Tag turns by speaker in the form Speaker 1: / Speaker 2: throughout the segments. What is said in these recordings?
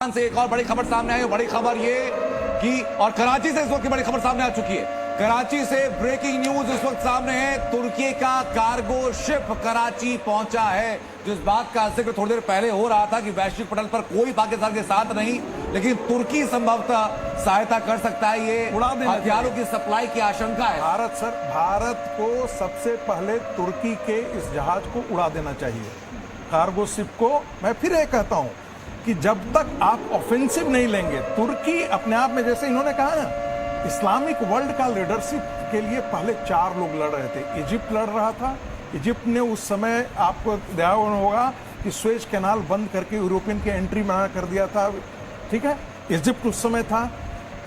Speaker 1: पाकिस्तान से एक और बड़ी खबर सामने आई है। बड़ी खबर ये कि और कराची से इस वक्त की बड़ी खबर सामने आ चुकी है। कराची से ब्रेकिंग न्यूज इस वक्त सामने है। तुर्की का कार्गो शिप कराची पहुंचा है। जिस बात का जिक्र थोड़ी देर पहले हो रहा था कि वैश्विक पटल पर कोई पाकिस्तान के साथ नहीं, लेकिन तुर्की संभवतः सहायता कर सकता है। ये हथियारों की सप्लाई की आशंका है।
Speaker 2: भारत को सबसे पहले तुर्की के इस जहाज को उड़ा देना चाहिए, कार्गो शिप को। मैं फिर ये कहता हूं कि जब तक आप ऑफेंसिव नहीं लेंगे, तुर्की अपने आप में, जैसे इन्होंने कहा ना, इस्लामिक वर्ल्ड का लीडरशिप के लिए पहले 4 लोग लड़ रहे थे। इजिप्ट लड़ रहा था। इजिप्ट ने उस समय, आपको ध्यान होगा कि स्वेज कैनाल बंद करके यूरोपियन की एंट्री मना कर दिया था। ठीक है, इजिप्ट उस समय था।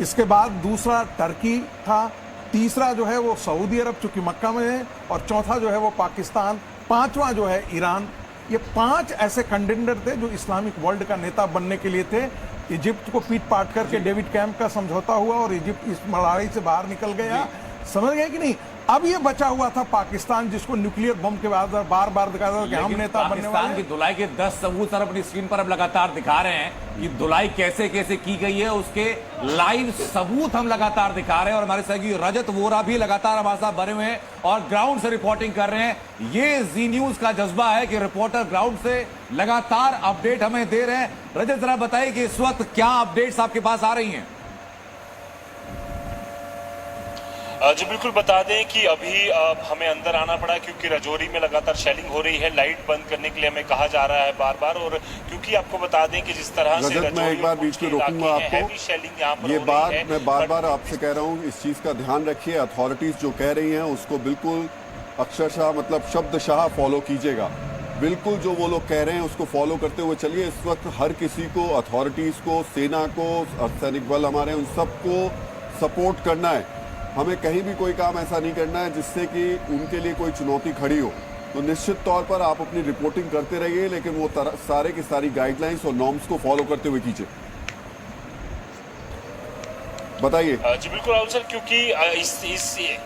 Speaker 2: इसके बाद दूसरा टर्की था, तीसरा जो है वो सऊदी अरब चूंकि मक्का में है, और चौथा जो है वो पाकिस्तान, पांचवा जो है ईरान। ये 5 ऐसे कंटेंडर थे जो इस्लामिक वर्ल्ड का नेता बनने के लिए थे। इजिप्ट को पीट पाट करके डेविड कैंप का समझौता हुआ और इजिप्ट इस लड़ाई से बाहर निकल गया। समझ गए कि नहीं? अब ये बचा हुआ था पाकिस्तान, जिसको न्यूक्लियर बम के बाद बार बार दिखाया था कि हम नेता बनने वाले।
Speaker 1: पाकिस्तान की धुलाई के 10 सबूत सर अपनी स्क्रीन पर अब लगातार दिखा रहे हैं कि धुलाई कैसे कैसे की गई है, उसके लाइव सबूत हम लगातार दिखा रहे हैं। और हमारे सहयोगी रजत वोरा भी लगातार हमारे साथ बने हुए हैं और ग्राउंड से रिपोर्टिंग कर रहे हैं। ये जी न्यूज का जज्बा है कि रिपोर्टर ग्राउंड से लगातार अपडेट हमें दे रहे हैं। रजत, जरा बताइए कि इस वक्त क्या अपडेट्स आपके पास आ रही हैं?
Speaker 3: जी बिल्कुल, बता दें कि अभी हमें अंदर आना पड़ा क्योंकि रजौरी में लगातार शेलिंग हो रही है। लाइट बंद करने के लिए हमें कहा जा रहा है बार बार। और क्योंकि आपको बता दें कि जिस तरह से
Speaker 4: मैं एक बार बीच में रोकूंगा आपको।
Speaker 3: शेलिंग यहाँ पर
Speaker 4: ये बात मैं बार बार आपसे कह रहा हूँ, इस चीज का ध्यान रखिए। अथॉरिटीज जो कह रही हैं उसको बिल्कुल अक्षरशः, मतलब शब्दशाह फॉलो कीजिएगा। बिल्कुल जो वो लोग कह रहे हैं उसको फॉलो करते हुए चलिए। इस वक्त हर किसी को, अथॉरिटीज को, सेना को, अर्धसैनिक बल हमारे, उन सबको सपोर्ट करना है। हमें कहीं भी कोई काम ऐसा नहीं करना है जिससे कि उनके लिए कोई चुनौती खड़ी हो। तो निश्चित तौर पर आप अपनी रिपोर्टिंग करते रहिए, लेकिन वो सारे की सारी गाइडलाइंस और नॉर्म्स को फॉलो करते हुए कीजिए। बताइए।
Speaker 3: जी बिल्कुल राहुल सर, क्योंकि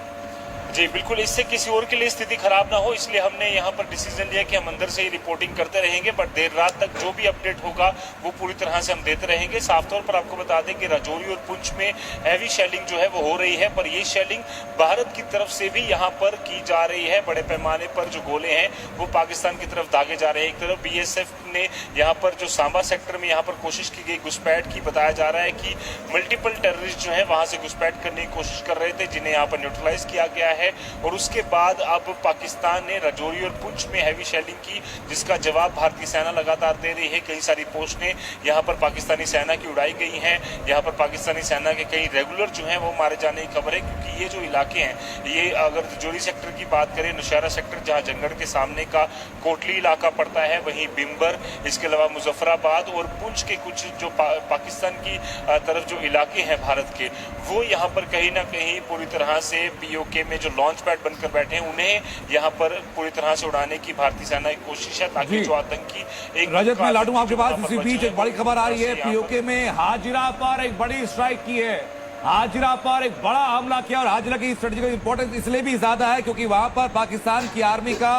Speaker 3: जी बिल्कुल, इससे किसी और के लिए स्थिति खराब ना हो, इसलिए हमने यहाँ पर डिसीजन लिया कि हम अंदर से ही रिपोर्टिंग करते रहेंगे। बट देर रात तक जो भी अपडेट होगा वो पूरी तरह से हम देते रहेंगे। साफ तौर पर आपको बता दें कि राजौरी और पुंछ में हैवी शेलिंग जो है वो हो रही है, पर ये शेलिंग भारत की तरफ से भी यहाँ पर की जा रही है। बड़े पैमाने पर जो गोले हैं वो पाकिस्तान की तरफ दागे जा रहे हैं। एक तरफ BSF ने यहाँ पर जो सांबा सेक्टर में यहाँ पर कोशिश की गई घुसपैठ की, बताया जा रहा है कि मल्टीपल टेररिस्ट जो है वहाँ से घुसपैठ करने की कोशिश कर रहे थे, जिन्हें यहाँ पर न्यूट्रलाइज किया गया है। और उसके बाद अब पाकिस्तान ने राजौरी और पुंछ में हैवी शेलिंग की, जिसका जवाब भारतीय सेना लगातार दे रही है। कई सारी पोस्टें यहाँ पर पाकिस्तानी सेना की उड़ाई गई हैं। यहाँ पर पाकिस्तानी सेना के कई रेगुलर जो हैं वो मारे जाने की खबर है, क्योंकि ये जो इलाके हैं, ये अगर राजौरी सेक्टर की बात करें, नौशहरा सेक्टर जहाँ जंगड़ के सामने का कोटली इलाका पड़ता है, वहीं बिम्बर, इसके अलावा मुजफ्फराबाद और पुंछ के कुछ जो पाकिस्तान की तरफ जो इलाके हैं भारत के, वो यहाँ पर कहीं ना कहीं पूरी तरह से POK में जो लॉन्च पैड बनकर बैठे हैं, उन्हें यहाँ पर पूरी तरह से उड़ाने की भारतीय सेना की कोशिश है, ताकि जो आतंकी एक
Speaker 1: रजत में लाडू आपके पास। इसी बीच एक बड़ी खबर आ रही है, POK में हाजिरा पर एक बड़ी स्ट्राइक की है। हाजिरा पर एक बड़ा हमला किया और हाजिरा की स्ट्रेटेजिक इंपॉर्टेंस इसलिए भी ज्यादा है क्योंकि वहां पर पाकिस्तान की आर्मी का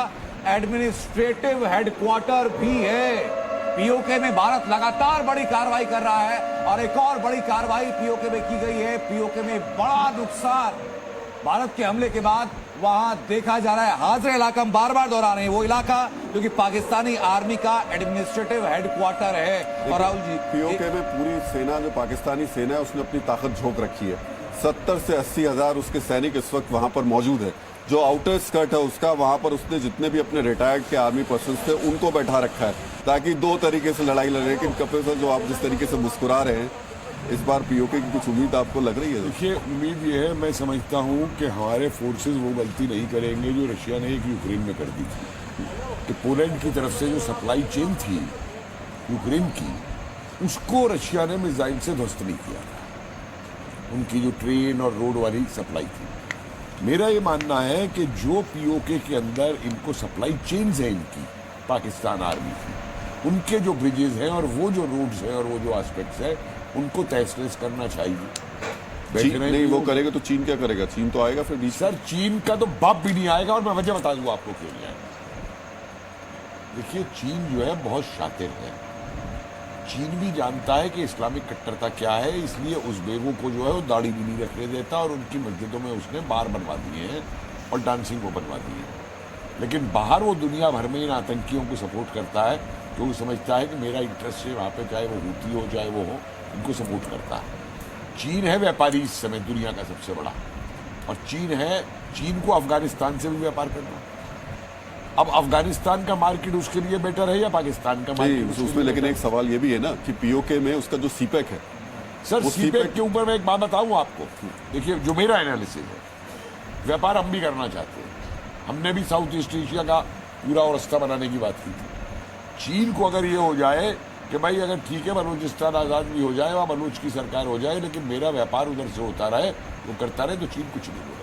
Speaker 1: एडमिनिस्ट्रेटिव हेडक्वार्टर भी है। POK में भारत लगातार बड़ी कार्रवाई कर रहा है और एक और बड़ी कार्रवाई POK में की गई है। POK में बड़ा नुकसान भारत के हमले के बाद वहां देखा जा रहा है। हाजिरा इलाका हम बार बार दोहरा रहे हैं, वो इलाका जो कि पाकिस्तानी आर्मी का एडमिनिस्ट्रेटिव हेडक्वार्टर है। और राहुल जी,
Speaker 4: POK में पूरी सेना, जो पाकिस्तानी सेना है, उसने अपनी ताकत झोंक रखी है। 70 से 80 हजार उसके सैनिक इस वक्त वहां पर मौजूद है। जो आउटर स्कर्ट है उसका, वहां पर उसने जितने भी अपने रिटायर्ड के आर्मी पर्सन थे उनको बैठा रखा है, ताकि 2 तरीके से लड़ाई लड़े। लेकिन कपिल सर, जो आप जिस तरीके से मुस्कुरा रहे हैं, इस बार POK की कुछ उम्मीद आपको लग रही है?
Speaker 5: देखिए, उम्मीद ये है, मैं समझता हूँ कि हमारे फोर्सेस वो गलती नहीं करेंगे जो रशिया ने एक यूक्रेन में कर दी थी, कि पोलैंड की तरफ से जो सप्लाई चेन थी यूक्रेन की, उसको रशिया ने मिसाइल से ध्वस्त नहीं किया था। उनकी जो ट्रेन और रोड वाली सप्लाई थी। मेरा ये मानना है कि जो POK के अंदर इनको सप्लाई चेन्स है इनकी, पाकिस्तान आर्मी की, उनके जो ब्रिजेस हैं और वो जो रोड्स हैं और वो जो एस्पेक्ट्स हैं, उनको तहस करना चाहिए।
Speaker 4: नहीं, वो करेगा तो चीन क्या करेगा? चीन तो आएगा फिर बीच।
Speaker 5: सर, चीन का तो बाप भी नहीं आएगा, और मैं वजह बता दूंगा आपको क्यों नहीं आएगा। देखिए, चीन जो है बहुत शातिर है, चीन भी जानता है कि इस्लामिक कट्टरता क्या है, इसलिए उज़्बेकों को जो है वो दाढ़ी भी नहीं रखने देता और उनकी मस्जिदों में उसने बार बनवा दिए हैं और डांसिंग वो बनवा दिए हैं। लेकिन बाहर वो दुनिया भर में इन आतंकियों को सपोर्ट करता है, तो वो समझता है कि मेरा इंटरेस्ट है वहाँ पे, चाहे वो हूती हो चाहे वो हो, इनको सपोर्ट करता है। चीन है व्यापारी इस समय दुनिया का सबसे बड़ा, और चीन को अफगानिस्तान से भी व्यापार करना। अब अफगानिस्तान का मार्केट उसके लिए बेटर है या पाकिस्तान का
Speaker 4: नहीं,
Speaker 5: मार्केट?
Speaker 4: उसमें लेकिन एक सवाल ये भी है ना कि पीओके में उसका जो सीपेक है,
Speaker 5: सर
Speaker 4: वो
Speaker 5: सीपेक के ऊपर मैं एक बात बताऊं आपको। देखिए, जो मेरा एनालिसिस है, व्यापार हम भी करना चाहते हैं। हमने भी साउथ ईस्ट एशिया का पूरा और रास्ता बनाने की बात की थी। चीन को अगर ये हो जाए कि भाई अगर ठीक है बलूचिस्तान आज़ाद भी हो जाए, वहाँ बलूच की सरकार हो जाए, लेकिन मेरा व्यापार उधर से होता रहे, वो करता रहे, तो चीन कुछ नहीं बोलेगा।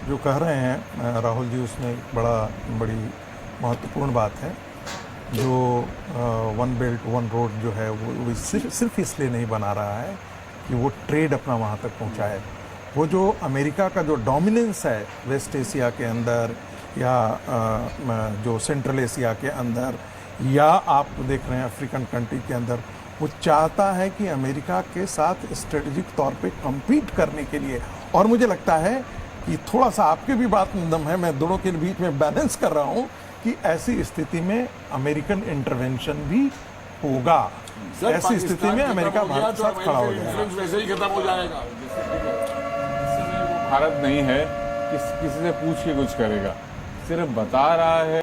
Speaker 2: जो कह रहे हैं राहुल जी, उसमें बड़ी महत्वपूर्ण बात है। जो वन बेल्ट वन रोड जो है वो सिर्फ इसलिए नहीं बना रहा है कि वो ट्रेड अपना वहाँ तक पहुँचाए। वो जो अमेरिका का जो डोमिनेंस है वेस्ट एशिया के अंदर या जो सेंट्रल एशिया के अंदर, या आप देख रहे हैं अफ्रीकन कंट्री के अंदर, वो चाहता है कि अमेरिका के साथ स्ट्रेटेजिक तौर पे कम्पीट करने के लिए। और मुझे लगता है कि थोड़ा सा आपके भी बात में दम है, मैं दोनों के बीच में बैलेंस कर रहा हूँ कि ऐसी स्थिति में अमेरिकन इंटरवेंशन भी होगा। ऐसी स्थिति में अमेरिका भारत के साथ खड़ा हो जाएगा।
Speaker 5: वैसे ही खत्म हो जाएगा।
Speaker 6: भारत नहीं है कि किसी से पूछ के कुछ करेगा, सिर्फ बता रहा है